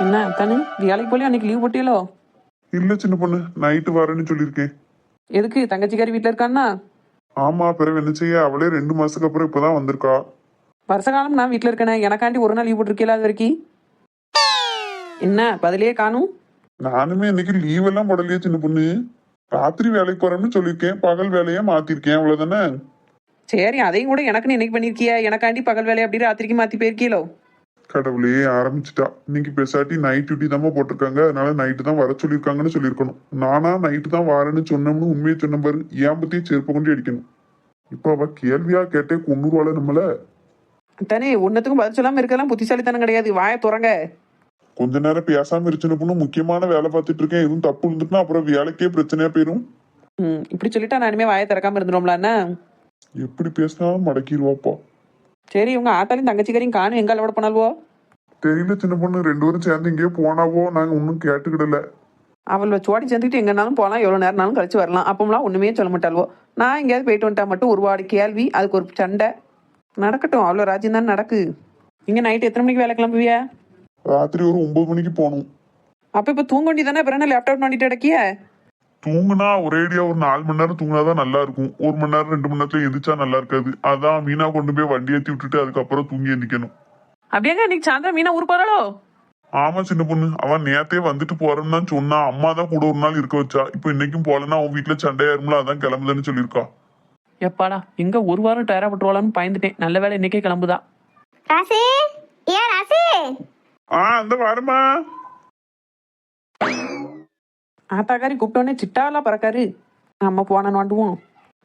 என்ன தானே வேலைக்கு போலியா அன்னைக்கு லீவ் போட்டியலோ? இல்ல சின்ன பொண்ணு, நைட்டு வரேன்னு சொல்லியிருக்கேன். எதுக்கு தங்கச்சிக்காரி வீட்டில் இருக்கான்னா? ஆமா, பிறகு என்ன செய்ய, அவளே 2 மாசத்துக்கு அப்புறம் இப்பதான் வந்திருக்கா. வருஷ காலம் நான் வீட்டில் இருக்கேனே, எனக்காண்டி ஒரு நாள் லீவ் போட்டிருக்கீங்களா அது வரைக்கும்? என்ன பதிலே காணும்? நானுமே இன்னைக்கு லீவ் எல்லாம் போடலையே சின்ன பொண்ணு. ராத்திரி வேலைக்கு போறேன்னு சொல்லியிருக்கேன், பகல் வேலையா மாத்திருக்கேன், அவ்வளவுதானே. சரி, அதையும் கூட எனக்குன்னு இன்னைக்கு பண்ணியிருக்கியா? எனக்காண்டி பகல் வேலையை அப்படி ராத்திரிக்கு மாற்றி போயிருக்கீங்களோ? கடவுளே, ஆரம்பிச்சுட்டா. இன்னைக்கு பெசாட்டி நைட் டியூட்டி தான் போட்டிருக்காங்க, அதனால நைட்டு தான் வர சொல்லியிருக்காங்கன்னு சொல்லியிருக்கணும். நானா நைட்டு தான் வரேன்னு சொன்னோம்னு உண்மையை சொன்ன பாரு, ஏன் பத்தியே செருப்பு கொண்டு அடிக்கணும். இப்ப அவ கேள்வியா கேட்டே கொண்டுருவாள நம்மள. தானே ஒன்னத்துக்கும் பதில் சொல்லாமல் இருக்கலாம் புத்திசாலித்தனம் கிடையாது. வாயை துறங்க. கொஞ்ச நேரம் பேசாம இருச்சுன்னு பொண்ணு, முக்கியமான வேலை பார்த்துட்டு இருக்கேன், எதுவும் தப்பு இருந்துட்டுனா அப்புறம் வேலைக்கே பிரச்சனையா போயிரும். இப்படி சொல்லிட்டா நான் இனிமே வாயை திறக்காம இருந்துடும்ல என்ன? எப்படி பேசினாலும் மடக்கிடுவாப்பா. சரி, உங்க ஆத்தாலையும் தங்கச்சிக்காரையும் காணும் எங்க அளவோட போனால்வோ? தெரியல சின்ன பொண்ணு, 2 பேரும் சேர்ந்து எங்கேயோ போனாவோ, நாங்க ஒன்னும் கேட்டுக்கிடல. அவளை சோடி சேர்ந்துக்கிட்டு எங்கன்னாலும் போகலாம், எவ்வளோ நேரம்னாலும் கழிச்சு வரலாம். அப்போம்லாம் ஒன்றுமே சொல்ல மாட்டாள்வோ. நான் எங்கேயாவது போயிட்டு வந்துட்டா மட்டும் ஒருபாடு கேள்வி, அதுக்கு ஒரு சண்டை. நடக்கட்டும், அவ்வளோ ராஜ்யம் தான் நடக்கு. இங்கே நைட்டு எத்தனை மணிக்கு வேலை கிளம்புவியா? ராத்திரி ஒரு 9 மணிக்கு போகணும். அப்போ இப்போ தூங்க வேண்டி தானே, அப்புறம் என்ன லேப்டாப் நோண்டிட்டு கிடக்கிய? தூங்குனா ஒரேடியா ஒரு 4 மணி நேரம் தூங்கினாதான் நல்லா இருக்கும். 1 மணி நேரம் 2 மணி நேரத்துல எந்திரிச்சா நல்லா இருக்காது. அதான் மீனா கொண்டு போய் வண்டி ஏற்றி விட்டுட்டு அதுக்கப்புறம் தூங்கி எந்திக்கணும். அப்படியாங்க இன்னைக்கு சாயந்தரம் மீனா ஊர் போறாளோ? ஆமா சின்ன பொண்ணு, அவன் நேத்தே வந்துட்டு போறேன்னு தான் சொன்னா. அம்மா தான் கூட ஒரு நாள் இருக்க வச்சா. இப்ப இன்னைக்கும் போலன்னா அவன் வீட்டுல சண்டையாயிரும்ல, அதான் கிளம்புதுன்னு சொல்லியிருக்கா. எப்பாடா, எங்க ஒரு வாரம் டயரா பட்டுவாளான்னு பயந்துட்டேன். நல்ல வேலை இன்னைக்கே கிளம்புதா. ராசி, ஏ ராசி. அந்த வாரமா ஆத்தாக்காரி கூப்பிட்டோன்னே சிட்டாலாம் பறக்காரு. நம்ம போன நோண்டுவோம்.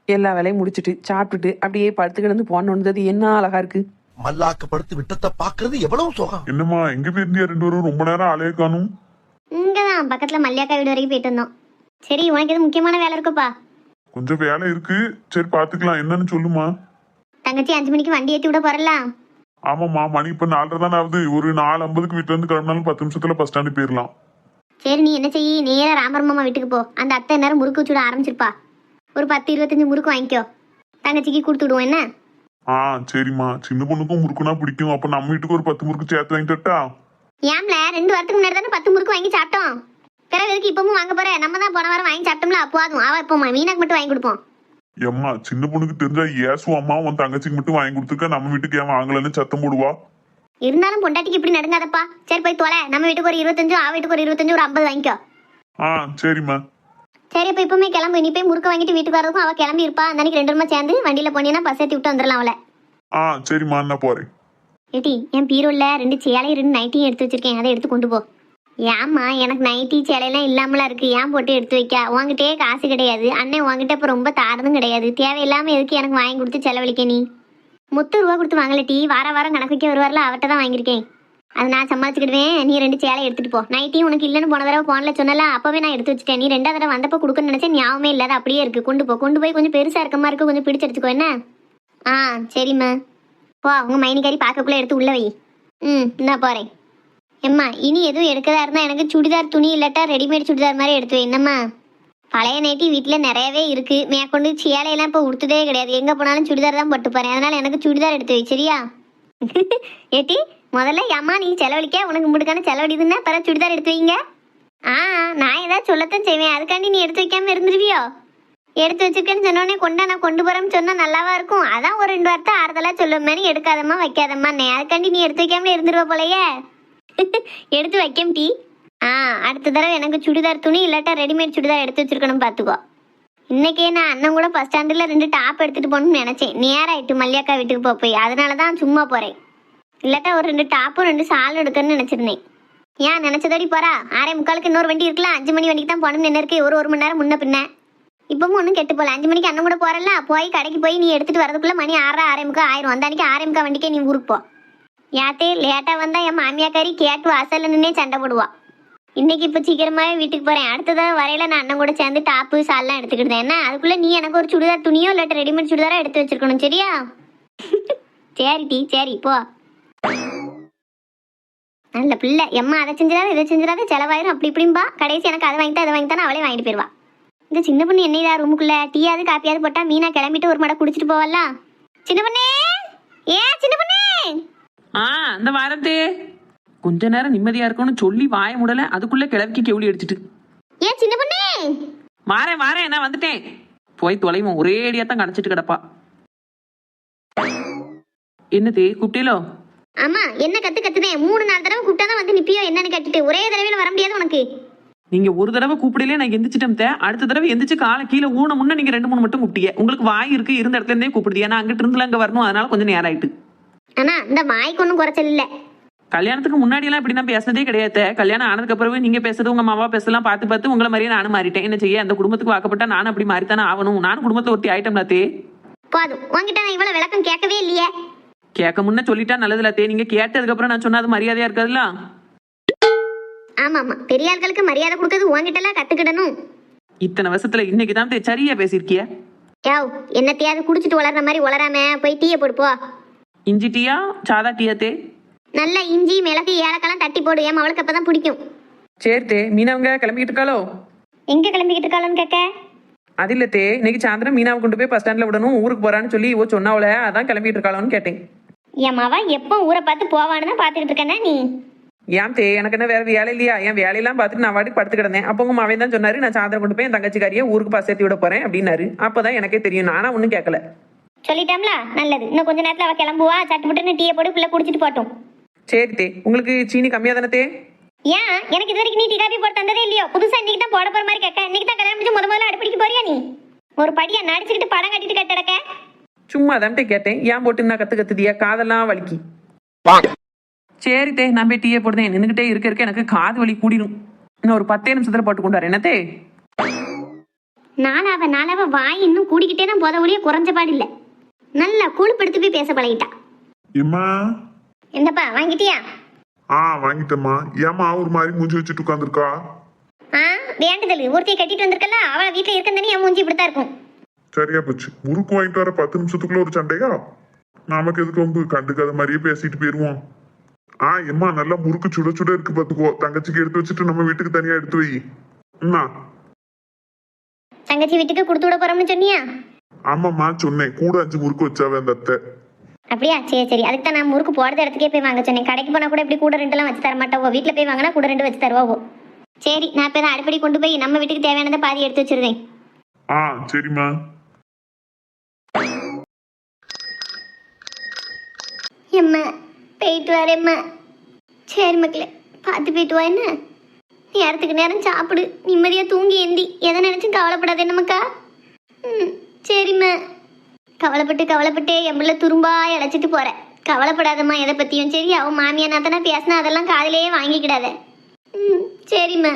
எல்லா வேலையும் முடிச்சுட்டு சாப்பிட்டுட்டு அப்படியே படுத்து கிடந்து போன நோண்டது என்ன அழகா இருக்கு. மல்லாக்க படுத்து விட்டத்தை பாக்குறது எவ்வளவு சுகம். என்னம்மா, எங்க போயிருந்தியா 2 பேரும்? ரொம்ப நேரம் ஆளையே காணும். இங்கதான் பக்கத்துல மல்லியாக்கா வீடு வரைக்கும் போயிட்டு இருந்தோம். சரி, உனக்கு எது முக்கியமான வேலை இருக்குப்பா? கொஞ்சம் வேலை இருக்கு, சரி பாத்துக்கலாம். என்னன்னு சொல்லுமா. தங்கச்சி 5 மணிக்கு வண்டி ஏற்றி விட போறலாம். ஆமாம்மா, மணி இப்ப 4:30 தானே ஆகுது. ஒரு 4:50 வீட்டுல இருந்து கிளம்பினாலும் 10 நிமிஷத்துல பஸ் ஸ்டாண்டு போயிடலாம். சரி, நீ என்ன செய்ய, நேரா ராமர் மாமா வீட்டுக்கு போ. அந்த அத்தை நேரம் முறுக்கு வச்சுட ஆரம்பிச்சிருப்பா. ஒரு 10-25 முறுக்கு வாங்கிக்கோ, தங்கச்சிக்கு கொடுத்து விடுவோம். என்ன? சரிம்மா, சின்ன பொண்ணுக்கும் முறுக்குனா பிடிக்கும். அப்ப நம்ம வீட்டுக்கு ஒரு 10 முறுக்கு சேர்த்து வாங்கிட்டா. ஏம்ல 2 வாரத்துக்கு முன்னாடி தானே 10 முறுக்கு வாங்கி சாப்பிட்டோம். பிறகு எதுக்கு இப்பவும் வாங்க போற? நம்ம தான் போன வாரம் வாங்கி சாப்பிட்டோம்ல, அப்போதும் அவ இப்போ மீனாக்கு மட்டும் வாங்கி கொடுப்போம். எம்மா, சின்ன பொண்ணுக்கு தெரிஞ்சா ஏசும். அம்மா உன் தங்கச்சிக்கு மட்டும் வாங்கி கொடுத்துருக்க, நம்ம வீட்டுக்கு ஏன் வாங்கலன்னு சத்தம் போடுவா. இருந்தாலும் பொண்டாட்டிக்கு இப்படி நடுங்காதப்பா. சரி போய் தொலை. நம்ம வீட்டுக்கு ஒரு 25, அவ வீட்டுக்கு ஒரு 25, ஒரு 50 வாங்கிக்கோ. சரிம்மா. சரி, இப்ப இப்பவுமே கிளம்பு. நீ போய் முறுக்க வாங்கிட்டு வீட்டுக்கு வரதுக்கும் அவ கிளம்பி இருப்பா. அன்னைக்கு 2 பேருமா சேர்ந்து வண்டியில போனீங்கன்னா பஸ் ஏற்றி விட்டு வந்துடலாம் அவளை. சரிம்மா, நான் போறேன். ஏட்டி, என் பீரோல 2 சேலையும் 2 நைட்டியும் எடுத்து வச்சிருக்கேன், அதை எடுத்து கொண்டு போ. ஏம்மா, எனக்கு நைட்டி சேலையெல்லாம் இல்லாமலாம் இருக்கு, ஏன் போட்டு எடுத்து வைக்க? உங்ககிட்டே காசு கிடையாது, அண்ணன் உங்ககிட்ட இப்போ ரொம்ப தாரதும் கிடையாது. தேவையில்லாம எதுக்கு எனக்கு வாங்கி கொடுத்து செலவழிக்க? நீ மொத்த ரூபா கொடுத்து வாங்கல டீ. வாரம் கணக்கு வைக்க வருவார்ல, அவர்கிட்ட தான் வாங்கியிருக்கேன். அது நான் சம்பாதிச்சுக்கிடுவேன். நீ 2 சேலை எடுத்துட்டு போ. நைட்டியும் உனக்கு இல்லைன்னு போன தடவை போன்ல சொன்னல, அப்பவே நான் எடுத்து வச்சுட்டேன். நீ 2ஆவது தடவை வந்தப்போ கொடுக்கணும்னு நினைச்சேன், ஞாபகமே இல்லாத அப்படியே இருக்கு. கொண்டு போய் கொஞ்சம் பெருசா இருக்கமா இருக்கு, கொஞ்சம் பிடிச்செடுத்துக்கோ. என்ன? சரிம்மா. போ, உங்க மைனிக்காரி பார்க்கக்குள்ள எடுத்து உள்ள வை. நான் போறேன். எம்மா, இனி எதுவும் எடுக்கதா இருந்தா எனக்கு சுடிதார் துணி இல்லாட்டா ரெடிமேட் சுடிதார் மாதிரி எடுத்து வை. என்னம்மா? பழைய நைட்டி வீட்டில் நிறையவே இருக்கு. மேற்கொண்டு சேலையெல்லாம் இப்போ உடுத்ததே கிடையாது. எங்கே போனாலும் சுடிதார் தான் போட்டு போறேன். அதனால எனக்கு சுடிதார் எடுத்து வை, சரியா? ஏட்டி, முதல்ல அம்மா நீ செலவழிக்க, உனக்கு முடுக்கான செலவழிதுன்னா பிறகு சுடிதார் எடுத்து வைங்க. நான் ஏதாவது சொல்லத்தான் செய்வேன், அதுக்காண்டி நீ எடுத்து வைக்காம இருந்துருவியோ? எடுத்து வச்சிருக்கேன்னு சொன்னோடனே நான் கொண்டு போறேன்னு சொன்னா நல்லாவா இருக்கும்? அதான் ஒரு 2 வார்த்தை ஆறுதலா சொல்லும் மாதிரி எடுக்காதம்மா வைக்காதம்மா. அதுக்காண்டி நீ எடுத்து வைக்காமலே இருந்துருவ போலையே. எடுத்து வைக்கம் டீ. அடுத்த தடவை எனக்கு சுடிதார் துணி இல்லாட்டா ரெடிமேட் சுடிதார் எடுத்து வச்சிருக்கணும், பார்த்துக்கோ. இன்னைக்கே நான் அண்ணன் கூட பஸ் ஸ்டாண்டில் 2 டாப் எடுத்துட்டு போகணும்னு நினைச்சேன். நேராயிட்டு மல்லியாக்கா வீட்டுக்கு போய், அதனால தான் சும்மா போறேன். இல்லாட்டா ஒரு 2 டாப்பும் 2 சாலும் எடுக்கணும்னு நினைச்சிருந்தேன். ஏன் நினைச்சதோடி போறா? 6:45 இன்னொரு வண்டி இருக்கலாம். 5 மணி வண்டிக்கு தான் போகணும்னு என்ன இருக்கு? ஒரு மணி நேரம் முன்ன பின்ன. இப்பவும் ஒன்றும் கெட்டு போகல. 5 மணிக்கு அண்ணன் கூட போறல, போய் கடைக்கு போய் நீ எடுத்துட்டு வரதுக்குள்ள மணி 6:30 ஆயிரும். அந்த அன்னைக்கு 6:45 வண்டிக்கே நீ ஊருக்கு போ. யாத்தே லேட்டா வந்தா என் மாமியாக்காரி கேட்டு வாசல்ல நின்னே சண்டை போடுவா. இன்னைக்கு இப்போ சீக்கிரமாவே வீட்டுக்கு போறேன். அடுத்ததாக வரையில நான் அண்ணன் கூட சேர்ந்து டாப்பு சால்லாம் எடுத்துக்கிட்டேன். என்ன? அதுக்குள்ள நீ எனக்கு ஒரு சுடிதார் துணியோ இல்லாட்ட ரெடிமேட் சுடிதாரோ எடுத்து வச்சிருக்கணும், சரியா? சரி டீ, சரி போ. நல்ல பிள்ளை. எம்மா அதை செஞ்சிடாத இதை செஞ்சிடாத, செலவாயிரும் அப்படி இப்படிம்பா. கடைசி எனக்கு அதை வாங்கிட்டா அதை வாங்கிட்டானே அவளே வாங்கிட்டு போயிடுவா. இந்த சின்ன பொண்ணு என்னையா ரூமுக்குள்ள டீயாவது காப்பியாவது போட்டா மீனா கிளம்பிட்டு ஒரு மடை குடிச்சிட்டு போவல. சின்ன பொண்ணே, சின்ன பொண்ணே. இந்த வாரத்தே கொஞ்ச நேரம் நிம்மதியா இருக்கணும்னு சொல்லி வாய முடல அதுக்குள்ள கிளவிக்கு கெவுளி அடிச்சிட்டு. ஏன் சின்ன பொண்ணே? வாரேன் நான் வந்துட்டேன். போய் தொலைவோம், ஒரே அடியா தான் கடைச்சிட்டு கிடப்பா. என்னதே கூப்பிட்டீலோ? ஆமா, என்ன கத்துதேன் 3-4 தடவை கூப்பிட்டாதான் வந்து நிப்பியோ என்னன்னு கேட்டுட்டு ஒரே தடவையில வர முடியாது உனக்கு. நீங்க ஒரு தடவை கூப்பிடலே நான் எந்திரிச்சிட்டேன். அடுத்த தடவை எந்திரிச்சு காலை கீழே ஊன முன்ன நீங்க 2-3 மட்டும் கூப்பிட்டீங்க. உங்களுக்கு வாய் இருக்கு, இருந்த இடத்துல இருந்தே கூப்பிடுது. ஏன்னா அங்கிட்டு இருந்துல அங்க வரணும், அதனால கொஞ்சம் நேரம் ஆயிட்டு. ஆனா இந்த வாய்க்கு ஒன்றும் குறைச்சல் இல்ல. கல்யாணத்துக்கு முன்னாடி எல்லாம் இப்படி நான் பேசுனதே கிடையாது. கல்யாணம் ஆனதுக்கு அப்புறமே நீங்க பேசுறது உங்க மாவா பேசலாம் பார்த்து உங்களை மாதிரியே நானும் மாறிட்டேன். என்ன செய்ய, அந்த குடும்பத்துக்கு வாக்கப்பட்டா நானும் அப்படி மாறித்தானே ஆகணும். நானும் குடும்பத்துல ஒருத்தி ஆயிட்டோம் லாத்தே. போதும், உங்ககிட்ட நான் இவ்வளவு விளக்கம் கேட்கவே இல்லையே. கேட்க முன்ன சொல்லிட்டா நல்லது லாத்தே. நீங்க கேட்டதுக்கு அப்புறம் நான் சொன்னா அது மரியாதையா இருக்காதுல்ல. ஆமா, பெரிய ஆட்களுக்கு மரியாதை கொடுக்கறது உங்ககிட்ட எல்லாம் கத்துக்கிடணும். இத்தனை வருஷத்துல இன்னைக்கு தான் சரியா பேசியிருக்கிய. யாவ், என்னத்தையாவது குடிச்சிட்டு வளர்ற மாதிரி வளராம போய் டீயை போடு போ. இஞ்சி டீயா சாதா டீயாத்தே? நல்ல இஞ்சி மிளகு ஏலக்காலாம் தட்டி போடு, ஏன் அவளுக்கு அப்பதான் பிடிக்கும். சரித்தே. மீனவங்க கிளம்பிக்கிட்டு இருக்காளோ? எங்க கிளம்பிக்கிட்டு இருக்காளன்னு கேட்க? அது இல்லத்தே, இன்னைக்கு சாயந்தரம் மீனாவை கொண்டு போய் பஸ் ஸ்டாண்ட்ல விடணும், ஊருக்கு போறான்னு சொல்லி சொன்னாவல, அதான் கிளம்பிட்டு இருக்காளோன்னு கேட்டேன். என் மாவா எப்போ ஊரை பார்த்து போவான்னு தான் பாத்துக்கிட்டு இருக்கேன்னா நீ. ஏன் தே, எனக்கு என்ன வேற வேலை இல்லையா? என் வேலையெல்லாம் பார்த்துட்டு நான் வாடி படுத்து கிடந்தேன். அப்போ உங்க மாவன் தான் சொன்னாரு, நான் சாயந்தரம் கொண்டு போய் என் தங்கச்சிக்காரியை ஊருக்கு பஸ் ஏற்றி விட போறேன் அப்படின்னாரு. அப்பதான் எனக்கே தெரியும், நானா ஒன்னும் கேட்கல. சொல்லிட்டோம்ல, நல்லது. இன்னும் கொஞ்ச நேரத்துல அவ கிளம்புவா, சட்டுப்பட்டுன்னு டீயை போட்டு பிள்ளை குடிச்சிட்டு போட்டோம். சரி தே, உங்களுக்கு சீனி கம்மியா தானே தே? ஏன், எனக்கு இது வரைக்கும் நீ டீ காபி போட்டு தந்ததே இல்லையோ? புதுசா இன்னைக்கு தான் போட போற மாதிரி கேட்க. இன்னைக்கு தான் கல்யாணம் முடிச்சு முதல்ல அடுப்படிக்கு போறியா நீ? ஒரு படியா நடிச்சுக்கிட்டு படம் கட்டிட்டு கட்டடக்க. சும்மா தான் கேட்டேன். ஏன் போட்டு நான் கத்துதியா? காதெல்லாம் வலிக்கு. சரி தே, நான் போய் டீயை போடுதேன். நின்றுகிட்டே இருக்க எனக்கு காது வலி கூடிடும். இன்னும் ஒரு 10 நிமிஷத்துல போட்டு கொண்டு வரேன். என்னத்தே? நாளாவ வாய் இன்னும் கூடிக்கிட்டே தான் போத ஒழிய குறைஞ்ச பாடு இல்ல. நல்லா கூழுப்படுத்து போய் பேச பழகிட்டா. ஏம்மா? என்னப்பா வாங்கிட்டியா? வாங்கிட்டேம்மா. ஏம்மா ஒரு மாதிரி மூஞ்சி வச்சுட்டு உட்காந்துருக்கா? வேண்டுதல் ஒருத்தையை கட்டிட்டு வந்திருக்கல, அவளை வீட்டுல இருக்கந்தானே என் மூஞ்சி இப்படித்தான் இருக்கும். சரியா போச்சு. முறுக்கு வாங்கிட்டு வர 10 நிமிஷத்துக்குள்ள ஒரு சண்டையா? நமக்கு எதுக்கு ரொம்ப கண்டுக்காத மாதிரியே பேசிட்டு போயிருவோம். எம்மா நல்லா முறுக்கு சுட சுட இருக்கு பாத்துக்கோ. தங்கச்சிக்கு எடுத்து வச்சுட்டு நம்ம வீட்டுக்கு தனியா எடுத்து வை. என்ன? தங்கச்சி வீட்டுக்கு கொடுத்து விட போறோம்னு சொன்னியா? ஆமாம்மா சொன்னேன். கூட 5 முறுக்கு வச்சாவே அந்த அத்தை. அப்படியா? சரி, அதுக்கு தான் நான் முறுக்கு போடுற இடத்துக்கே போய் வாங்க சொன்னேன். கடைக்கு போனா கூட இப்படி கூட 2 எல்லாம் வச்சு தர மாட்டாவோ. வீட்டுல போய் வாங்கினா கூட 2 வச்சு தருவாவோ. சரி, நான் இப்ப அடுப்படி கொண்டு போய் நம்ம வீட்டுக்கு தேவையானதை பாதி எடுத்து வச்சிருந்தேன். சரிம்மா. எம்மா போயிட்டு வரேம்மா. சரி மக்களே, பார்த்து போயிட்டு வா. என்ன நேரத்துக்கு நேரம் சாப்பிடு, நிம்மதியா தூங்கி எந்தி. எதை நினைச்சும் கவலைப்படாத என்னமக்கா. சரிம்மா. கவலைப்பட்டு என் பிள்ளை துரும்பா இழைச்சிட்டு போறேன். கவலைப்படாதம்மா எதை பத்தியும். சரி, அவன் மாமியா நாத்தனா பேசினா அதெல்லாம் காதிலேயே வாங்கிக்கிடாத. சரிம்மா.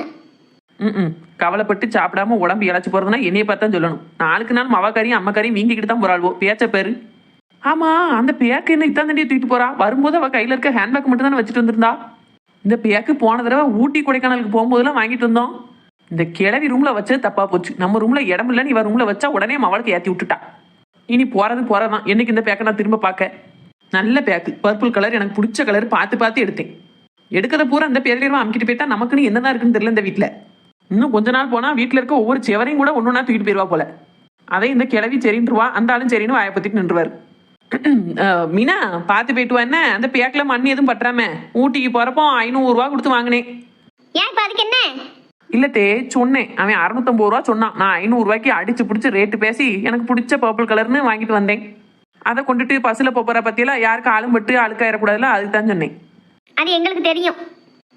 கவலைப்பட்டு சாப்பிடாம உடம்பு இழைச்சு போறதுன்னா என்னைய பார்த்தா சொல்லணும். நாளுக்கு நாள் மவக்காரியும் அம்மக்காரியும் வீங்கிக்கிட்டு தான் போறாள்வோ. பேச்ச பேரு. ஆமா, அந்த பேக்கு என்ன இத்தான் தண்டியை தூக்கிட்டு போறா? வரும்போது அவ கையில இருக்க ஹேண்ட்பேக் மட்டும் தானே வச்சுட்டு வந்திருந்தா. இந்த பேக்கு போன தடவை ஊட்டி கொடைக்கானலுக்கு போகும்போதெல்லாம் வாங்கிட்டு வந்தோம். இந்த கிழவி ரூம்ல வச்சது தப்பா போச்சு. நம்ம ரூம்ல இடம் இல்லைன்னு இவ ரூம்ல வச்சா உடனே அவளுக்கு ஏத்தி விட்டுட்டா. இனி போறதான். என்னைக்கு இந்த பேக்கை நான் திரும்ப பார்க்க? நல்ல பேக்கு, பர்பிள் கலர், எனக்கு பிடிச்ச கலர். பார்த்து எடுத்தேன். எடுக்கிறத பூரா அந்த பேர்ல அமுக்கிட்டு போயிட்டா நமக்குன்னு என்னதான் இருக்குன்னு தெரியல இந்த வீட்டுல. இன்னும் கொஞ்ச நாள் போனா வீட்டுல இருக்க ஒவ்வொரு செவரையும் கூட ஒன்னொன்னா தூக்கிட்டு போயிருவா போல. அதை இந்த கிழவி சரின்றுவா, அந்த ஆளும் சரின்னு வாயை பத்திட்டு நின்றுவாரு. மீனா பார்த்து போயிட்டு வா. என்ன அந்த பேக்கில் மண் எதுவும் பற்றாம? ஊட்டிக்கு போறப்போ 500 ரூபா கொடுத்து வாங்கினேன். ஏன் அதுக்கு என்ன? இல்லத்தே, சொன்னேன். அவன் 650 ரூபா சொன்னான். நான் 500 ரூபாய்க்கு அடிச்சு பிடிச்சி ரேட்டு பேசி எனக்கு பிடிச்ச பர்பிள் கலர்னு வாங்கிட்டு வந்தேன். அதை கொண்டுட்டு பஸ்ல போற பத்தியெல்லாம் யாருக்கு ஆளும் பட்டு அழுக்காயிடக்கூடாதுல, அதுக்கு தான் சொன்னேன். அது எங்களுக்கு தெரியும்.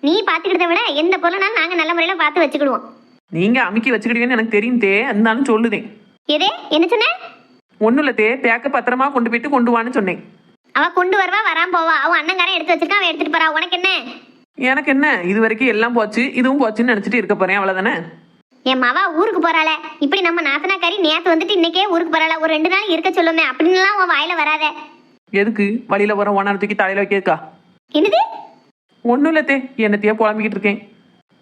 நீ பாத்துக்கிட்டத விட எந்த பொருள்னாலும் நாங்க நல்ல முறையில பார்த்து வச்சுக்கிடுவோம். நீங்க அமுக்கி வச்சுக்கிடுவீங்கன்னு எனக்கு தெரியும் தே, இருந்தாலும் சொல்லுதேன். எதே என்ன சொன்ன? ஒன்னும் இல்ல தே, பேக்க பத்திரமா கொண்டு போயிட்டு கொண்டு வான்னு சொன்னேன். அவ கொண்டு வருவா, வராம போவா. அவன் அண்ணங்காரன் எடுத்து வச்சிருக்கான், அவன் எடுத்துட்டு போறா. உனக்கு என்ன? எனக்கு என்ன, இது வரைக்கும் எல்லாம் போச்சு, இதுவும் போச்சுன்னு நினைச்சிட்டு இருக்க போறேன், அவ்வளவுதானே. என் மாவா ஊருக்கு போறாள. இப்படி நம்ம நாத்தனாக்காரி நேத்து வந்துட்டு இன்னைக்கே ஊருக்கு போறாள. ஒரு 2 நாள் இருக்க சொல்லுமே அப்படின்னுலாம் உன் வாயில வராத. எதுக்கு? வழியில வர ஓனர் தூக்கி தலையில வைக்கா? என்னது? ஒன்னும் இல்லத்தே, என்னத்தையே புலம்பிக்கிட்டு இருக்கேன்.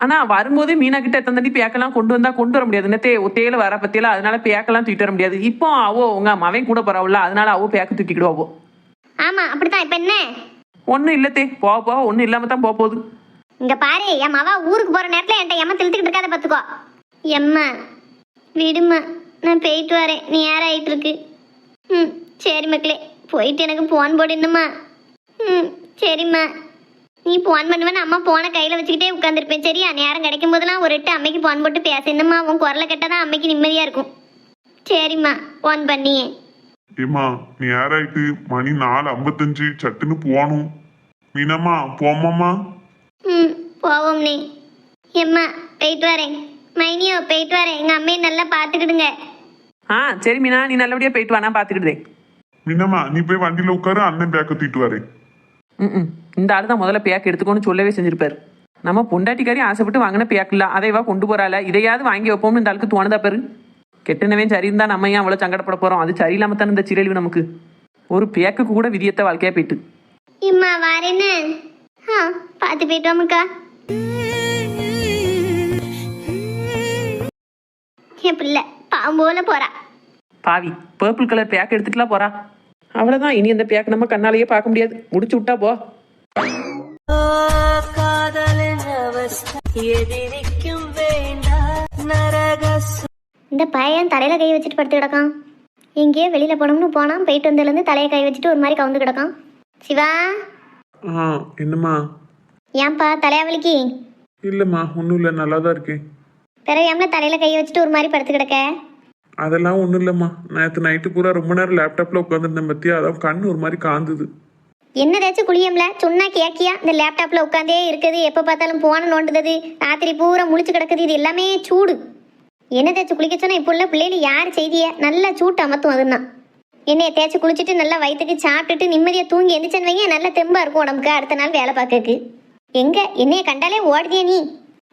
ஆனா வரும்போது மீனா கிட்ட எத்தனை தண்டி பேக்கெல்லாம் கொண்டு வர முடியாது. என்னத்தே ஒத்தையில வர பத்தியில, அதனால பேக்கெல்லாம் தூக்கிட்டு வர முடியாது. இப்போ அவோ உங்க மவன் கூட போறாவுல, அதனால அவோ பேக்க தூக்கிக்கிடுவாவோ. ஆமா அப்படித்தான். இப்ப என்ன? ஒன்னும் இல்லத்தே, போக ஒன்னும் இல்லாம தான் போகுது. இங்க பாரு, என் மாவா ஊருக்கு போற நேரத்துல என்கிட்ட எம்ம திழுத்துக்கிட்டு இருக்காத பாத்துக்கோ. எம்மா விடுமா, நான் போயிட்டு வரேன். நீ யார் ஆயிட்டு இருக்கு? சரி மக்களே, போயிட்டு எனக்கு போன் போடு. என்னம்மா? சரிம்மா. நீ போன் பண்ணுவேன்னு அம்மா போனை கையில வச்சுக்கிட்டே உட்காந்துருப்பேன். சரியா, நேரம் கிடைக்கும் போதெல்லாம் ஒரு எட்டு அம்மைக்கு போன் போட்டு பேச. என்னம்மா உன் குரலை கேட்டாதான் அம்மைக்கு நிம்மதியா இருக்கும். சரிம்மா, போன் பண்ணியே. ஏமா நீ யாராயிட்டு மணி 4:55 சட்டுன்னு போகணும். மீனம்மா போமாம்மா. ம், போவோம் நீ. எம்மா போயிட்டு வரேன். மைனியோ போயிட்டு வரேன். எங்க அம்மையை நல்லா பாத்துக்கிடுங்க. ஆ சரி மீனா, நீ நல்லபடியாக போயிட்டு வா, நான் பார்த்துக்கிட்டேன். மீனம்மா நீ போய் வண்டியில உட்காரு, அண்ணன் பேக்க தூக்கிட்டு வரேன். ம், இந்த ஆள் தான் முதல்ல பேக் எடுத்துக்கோன்னு சொல்லவே செஞ்சிருப்பாரு. நம்ம பொண்டாட்டிக்காரி ஆசைப்பட்டு வாங்கின பேக் இல்லை, அதைவா கொண்டு போறாள். இதையாவது வாங்கி வைப்போம்னு இந்த ஆளுக்கு தோணுதா பாரு. கெட்டனவே சரி இருந்தா நம்ம ஏன் அவ்வளோ சங்கடப்பட போறோம்? அது சரியில்லாம தானே இந்த சீரழிவு நமக்கு. ஒரு பேக்குக்கு கூட விதியத்த வாழ்க்கையா போயிட்டு. இம்மா வாரேன்னு. பார்த்து போயிட்டு வாமுக்கா. என் பிள்ளை பாம்போல போறா. பாவி பர்பிள் கலர் பேக் எடுத்துட்டுலாம் போறா. அவ்வளோதான், இனி அந்த பேக் நம்ம கண்ணாலேயே பார்க்க முடியாது. முடிச்சு விட்டா போ. இந்த பையன் தலையில கை வச்சுட்டு படுத்து கிடக்கான். எங்கேயோ வெளியில போனோம்னு போனான். போயிட்டு வந்ததுலேருந்து தலையை கை வச்சுட்டு ஒரு மாதிரி கவுந்து கிடக்கான். சிவா. என்னம்மா? ஏன்பா தலையா வலிக்கு? இல்லம்மா ஒன்றும் இல்லை, நல்லா தான் இருக்கேன். பிறகு ஏம்ல தலையில கை வச்சுட்டு ஒரு மாதிரி படுத்து கிடக்க? அதெல்லாம் ஒன்றும் இல்லைம்மா, நேற்று நைட்டு பூரா ரொம்ப நேரம் லேப்டாப்பில் உட்காந்துருந்தேன் பற்றியா, அதான் கண் ஒரு மாதிரி காந்துது. என்னதாச்சும் குளியம்ல சொன்னா கேக்கியா? இந்த லேப்டாப்ல உட்காந்தே இருக்குது, எப்போ பார்த்தாலும் போன நோண்டுது, ராத்திரி பூரா முழிச்சு கிடக்குது, இது எல்லாமே சூடு. என்னதாச்சும் குளிக்க சொன்னா இப்போ உள்ள பிள்ளைகள் யார் செய்திய நல்லா சூட்டு அமர்த்தும். அதுன்னா என்னைய தேய்ச்சி குளிச்சுட்டு நல்லா வயிற்றுக்கு சாப்பிட்டுட்டு நிம்மதியாக தூங்கி எந்திரிச்சேன்னு வைங்க, நல்லா தெம்பா இருக்கும் உடம்புக்கு அடுத்த நாள் வேலை பார்க்கறதுக்கு. எங்க என்னைய கண்டாலே ஓடுதியா நீ?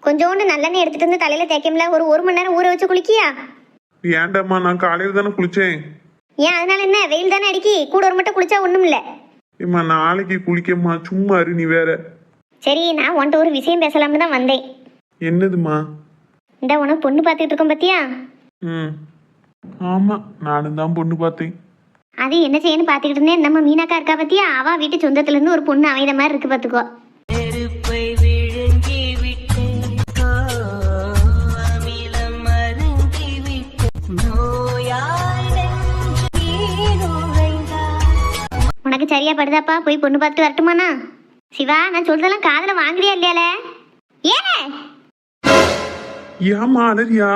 கொஞ்சோண்டு நல்லெண்ணெய் எடுத்துட்டு வந்து தலையில தேய்க்கம்ல, ஒரு மணி நேரம் ஊற வச்சு குளிக்கியா? ஏன்டாம்மா, நான் காலையில் தானே குளித்தேன். ஏன் அதனால என்ன? வெயில் தானே அடிக்கி, கூட ஒரு மட்டும் குளிச்சா ஒன்றும் இல்லை. ஏம்மா நாளைக்கு குளிக்கம்மா, சும்மா இரு நீ வேற. சரி, நான் உன்ட்ட ஒரு விஷயம் பேசலாம்னு தான் வந்தேன். என்னதுமா? இந்த உனக்கு பொண்ணு பார்த்துக்கிட்டு இருக்கோம் பத்தியா? ஆமாம், நானும் தான் பொண்ணு பார்த்தேன். அது என்ன செய்யணும் பார்த்துக்கிட்டு இருந்தேன். நம்ம மீனாக்கா இருக்கா பத்தியா, அவ வீட்டு சொந்தத்துலேருந்து ஒரு பொண்ணு அமைத மாதிரி இருக்கு பார்த்துக்கோ. உனக்கு சரியா படுதாப்பா? போய் பொண்ணு பார்த்துட்டு வரட்டுமாண்ணா? சிவா, நான் சொல்றதெல்லாம் காதுல வாங்குறியா இல்லையால? ஏம்மா அலரியா?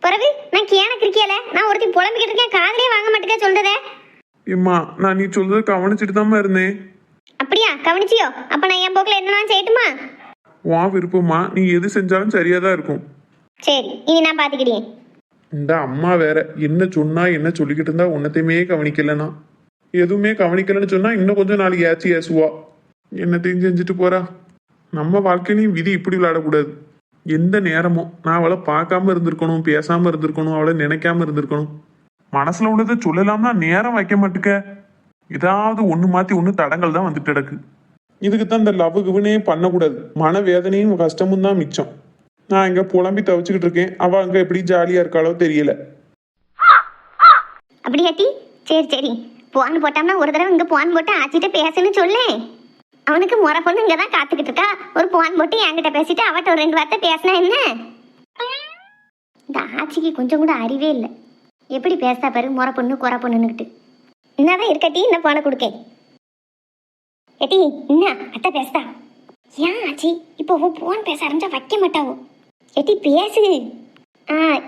பிறகு நான் கேனக்கு இருக்கியால, நான் ஒருத்தி புலம்பிக்கிட்டு இருக்கேன், காதலே வாங்க மாட்டேங்க சொல்றதே. ஏம்மா நான் நீ சொல்றதை கவனிச்சுட்டு தாம்மா இருந்தேன். அப்படியா? கவனிச்சியோ? அப்ப நான் என் போக்கில் என்னெல்லாம் செய்யட்டுமா? உன் விருப்பமா, நீ எது செஞ்சாலும் சரியா தான் இருக்கும். சரி, இனி நான் பாத்துக்கிறேன். இந்த அம்மா வேற என்ன சொன்னா என்ன சொல்லிக்கிட்டு இருந்தா உன்னத்தையுமே கவனிக்கலனா, எதுவுமே கவனிக்கலன்னு சொன்னா இன்னும் கொஞ்சம் நாளைக்கு ஏசுவா. என்னத்தையும் செஞ்சுட்டு போறா. நம்ம வாழ்க்கையிலையும் விதி இப்படி விளையாடக்கூடாது. எந்த நேரமும் நான் அவளை பார்க்காம இருந்திருக்கணும், பேசாம இருந்திருக்கணும், அவளை நினைக்காம இருந்திருக்கணும். மனசுல உள்ளதை சொல்லலாம்னா நேரம் வைக்க மாட்டுக்க. ஏதாவது ஒண்ணு மாத்தி ஒண்ணு தடங்கள் தான் வந்துட்டு கிடக்கு. இதுக்கு தான் இந்த லவ்வுக்குனே பண்ணக்கூடாது. மனவேதனையும் கஷ்டமும் தான் மிச்சம். நான் இங்க புலம்பி தவிச்சுக்கிட்டு இருக்கேன், அவ அங்க எப்படி ஜாலியா இருக்காளோ தெரியல. அப்படி கட்டி? சரி சரி, போன் போட்டோம்னா ஒரு தடவை இங்க போன் போட்டு ஆச்சிட்ட பேசுன்னு சொல்லு. அவனுக்கு முறை பொண்ணு இங்க தான் காத்துக்கிட்டு இருக்கா. ஒரு போன் போட்டு என்கிட்ட பேசிட்டு அவட்ட ஒரு 2 வார்த்தை பேசினா என்ன? இந்த ஆச்சிக்கு கொஞ்சம் கூட அறிவே இல்லை. எப்படி பேசா பாரு, முறை பொண்ணு குறை பொண்ணுன்னுக்கிட்டு. என்னதான் இருக்கட்டி, இந்த போனை கொடுக்கேன். எட்டி என்ன அத்தை பேசுதா? ஏன் ஆச்சி இப்போ போன் பேச ஆரம்பிச்சா வைக்க மாட்டாவோ? எட்டி பேசு.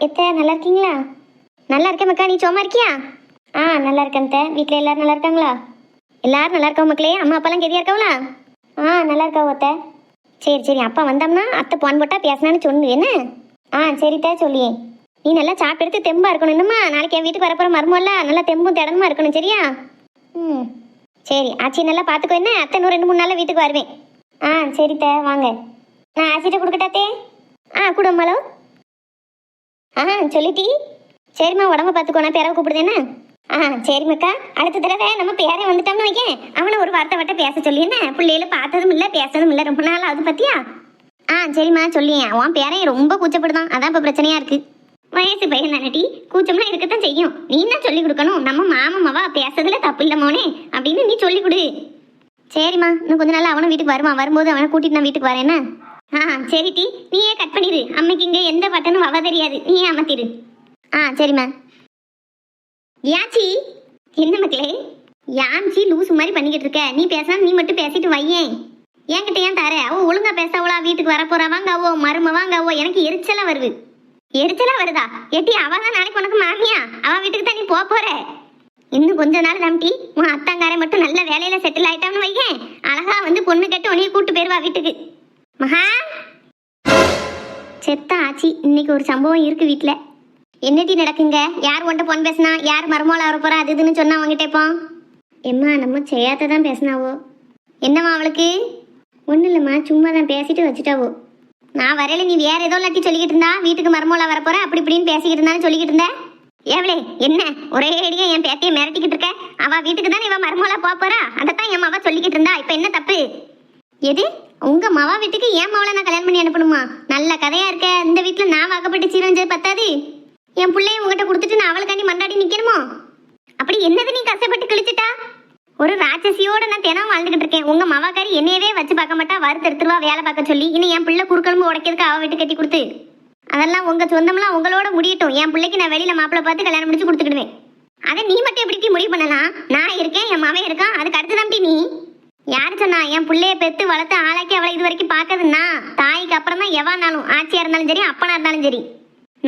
எத்த நல்லா இருக்கீங்களா? நல்லா இருக்கேன் மக்கா, நீ சோமா இருக்கியா? நல்லா இருக்கேன். வீட்டில் எல்லாரும் நல்லா இருக்காங்களா? எல்லாரும் நல்லா இருக்கா மக்களே? அம்மா அப்பாலாம் கெதியா இருக்காங்களா? நல்லா இருக்கா அத்தை. சரி சரி, அப்பா வந்தோம்னா அத்தை போன் போட்டா பேசினான்னு சொல்லு என்ன? சரித்தா சொல்லியே. நீ நல்லா சாப்பிட்டு எடுத்து தெம்பா இருக்கணும். என்னம்மா நாளைக்கு என் வீட்டுக்கு வரப்போற மருமல்ல நல்லா தெம்பும் திடமா இருக்கணும், சரியா? சரி, ஆச்சி நல்லா பார்த்துக்கோ என்ன? அத்தை இன்னும் 2-3 நாளில் வீட்டுக்கு வருவேன். சரித்தே வாங்க. நான் ஆச்சிட்ட கொடுக்கட்டாத்தே? குடும்பலோ. சொல்லிட்டி? சரிம்மா, உடம்ப பார்த்துக்கோ, நான் பேரவை கூப்பிடுதேண்ணா. சரி மக்கா, அடுத்த தடவை நம்ம பேரை வந்துட்டோம்னு வைக்கேன், அவனை ஒரு வார்த்தை வட்ட பேச சொல்லி என்ன? பிள்ளையில பார்த்ததும் இல்லை பேசதும் இல்லை, ரொம்ப நாள் ஆகுது பத்தியா? சரிம்மா சொல்லியேன். அவன் பேரையும் ரொம்ப கூச்சப்படுதான், அதான் இப்போ பிரச்சனையா இருக்கு. வயசு பையன் தானட்டி, கூச்சம்லாம் இருக்கத்தான் செய்யும். நீ தான் சொல்லி கொடுக்கணும். நம்ம மாமம்மாவா பேசுறதுல தப்பு இல்லை மோனே அப்படின்னு நீ சொல்லி கொடு. சரிம்மா, இன்னும் கொஞ்ச நாள் அவனும் வீட்டுக்கு வருவான். வரும்போது அவனை கூட்டிட்டு நான் வீட்டுக்கு வரேன்னா? சரிட்டி, நீயே கட் பண்ணிடு. அம்மைக்கு இங்கே எந்த பட்டனும் வவ தெரியாது, நீயே அமர்த்திடு. சரிம்மா. யாச்சி என்ன மக்களே? யாச்சி லூசு மாதிரி பண்ணிக்கிட்டு இருக்க? நீ பேசாம நீ மட்டும் பேசிட்டு வையேன். என்கிட்ட ஏன் தார? அவ ஒழுங்கா பேசவளா? வீட்டுக்கு வர போறாவாங்கவோ மருமவாங்கவோ எனக்கு எரிச்சலா வருது. எரிச்சலா வருதா? ஏட்டி அவ தான் நாளைக்கு உனக்கு மாமியா, அவ வீட்டுக்கு தான் நீ போற. இன்னும் கொஞ்ச நாள் தாம்டி உன் அத்தாங்காரை மட்டும் நல்ல வேலையில செட்டில் ஆயிட்டான்னு வையேன், அழகா வந்து பொண்ணு கட்டு உன்னைய கூட்டு போயிருவா வீட்டுக்கு. மகா செத்த ஆச்சி, இன்னைக்கு ஒரு சம்பவம் இருக்கு வீட்டுல. என்னடி நடக்குங்க? யார் உன்ட்ட பொண்ணு பேசினா? யார் மருமோள வர போறா? அது இதுன்னு சொன்னா உங்ககிட்ட இப்போ எம்மா நம்ம செய்யாத தான் பேசினாவோ. என்னம்மா அவளுக்கு? ஒன்றும் இல்லைம்மா, சும்மா தான் பேசிட்டு வச்சுட்டாவோ. நான் வரையில நீ வேற ஏதோ லட்டி சொல்லிக்கிட்டு இருந்தா, வீட்டுக்கு மருமோள வரப்போற அப்படி இப்படின்னு பேசிக்கிட்டு இருந்தான்னு சொல்லிக்கிட்டு இருந்த. ஏவளே என்ன ஒரே அடியா என் பேத்தியை மிரட்டிக்கிட்டு இருக்க? அவ வீட்டுக்கு தானே இவ மருமோள போறா, அதைத்தான் என் மாவா சொல்லிக்கிட்டு இருந்தா. இப்ப என்ன தப்பு? எது உங்க மாவா வீட்டுக்கு என் மாவளை நான் கல்யாணம் பண்ணி அனுப்பணுமா? நல்ல கதையா இருக்க. இந்த வீட்டுல நான் வாக்கப்பட்டு சீரஞ்சது பத்தாது, என் பிள்ளைய உங்ககிட்ட கொடுத்துட்டு நான் அவளுக்காண்டி மண்டாடி நிக்கணுமோ? அப்படி என்னது நீ கஷ்டப்பட்டு கிழிச்சிட்டா? ஒரு ராட்சசியோட நான் தினம் வாழ்ந்துகிட்டு இருக்கேன். உங்க மவாக்காரி என்னையவே வச்சு பார்க்க மாட்டா, வறுத்து எடுத்துருவா வேலை பார்க்க சொல்லி. இன்னும் என் பிள்ளை குறுக்கெலும்பு உடைக்கிறதுக்கு அவ வீட்டு கட்டி கொடுத்து, அதெல்லாம் உங்க சொந்தம்லாம் உங்களோட முடியட்டும். என் பிள்ளைக்கு நான் வெளியில மாப்பிள்ளை பார்த்து கல்யாணம் முடிச்சு கொடுத்துக்கிடுவேன். அதை நீ மட்டும் எப்படி முடிவு பண்ணலாம்? நான் இருக்கேன், என் மவன் இருக்கான், அதுக்கு அடுத்து நம்பி நீ யாரு சொன்னா? என் பிள்ளைய பெத்து வளர்த்து ஆளாக்கி அவளை இது வரைக்கும் பார்க்கறதுன்னா தாய்க்கு அப்புறம் தான் எவானாலும், ஆட்சியா இருந்தாலும் சரி அப்பனா இருந்தாலும் சரி.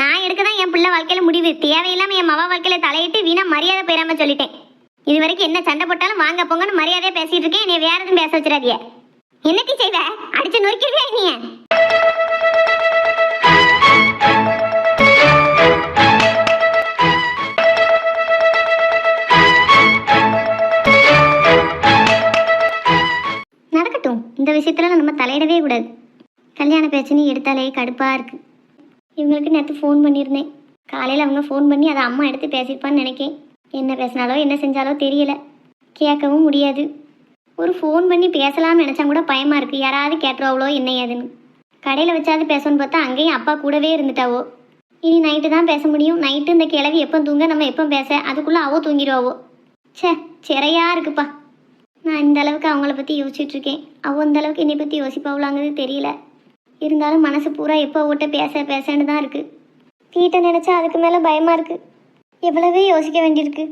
நான் எடுக்கதான் என் பிள்ளை வாழ்க்கையில முடிவு. தேவையில்லாம என் மவ வாழ்க்கையில தலையிட்டு வீணா மரியாதை போயிடாம சொல்லிட்டேன். இது வரைக்கும் என்ன சண்டை போட்டாலும் வாங்க போங்கன்னு மரியாதையா பேசிட்டு இருக்கேன். நீ வேற எதுவும் பேச வச்சிடாதிய. என்னத்தி செய்வ? அடிச்சு நொறுக்கிடுவியா நீ? நடக்கட்டும், இந்த விஷயத்துல நம்ம தலையிடவே கூடாது. கல்யாண பேச்சுன்னு எடுத்தாலே கடுப்பா இருக்கு. இவங்களுக்கு நேற்று ஃபோன் பண்ணியிருந்தேன். காலையில் அவங்க ஃபோன் பண்ணி அதை அம்மா எடுத்து பேசியிருப்பான்னு நினைக்கேன். என்ன பேசினாலோ என்ன செஞ்சாலோ தெரியல, கேட்கவும் முடியாது. ஒரு ஃபோன் பண்ணி பேசலாம்னு நினச்சா கூட பயமாக இருக்குது, யாராவது கேட்டுருவாங்களோ என்ன ஏதுன்னு. கடையில் வச்சாவது பேசணும்னு பார்த்தா அங்கேயும் அப்பா கூடவே இருந்துட்டாவோ. இனி நைட்டு தான் பேச முடியும். நைட்டு இந்த கிழவி எப்போ தூங்க, நம்ம எப்போ பேச, அதுக்குள்ளே அவோ தூங்கிடுவாவோ. சிறையா இருக்குப்பா. நான் இந்த அளவுக்கு அவங்கள பற்றி யோசிச்சுட்டு இருக்கேன். அவள் இந்த அளவுக்கு என்னை பற்றி யோசிப்பாவளாங்கிறது தெரியல. இருந்தாலும் மனசு பூரா எப்போ ஓட்ட பேசன்னு தான் இருக்குது. வீட்டை நினச்சா அதுக்கு மேலே பயமாக இருக்குது. எவ்வளவே யோசிக்க வேண்டியிருக்கு.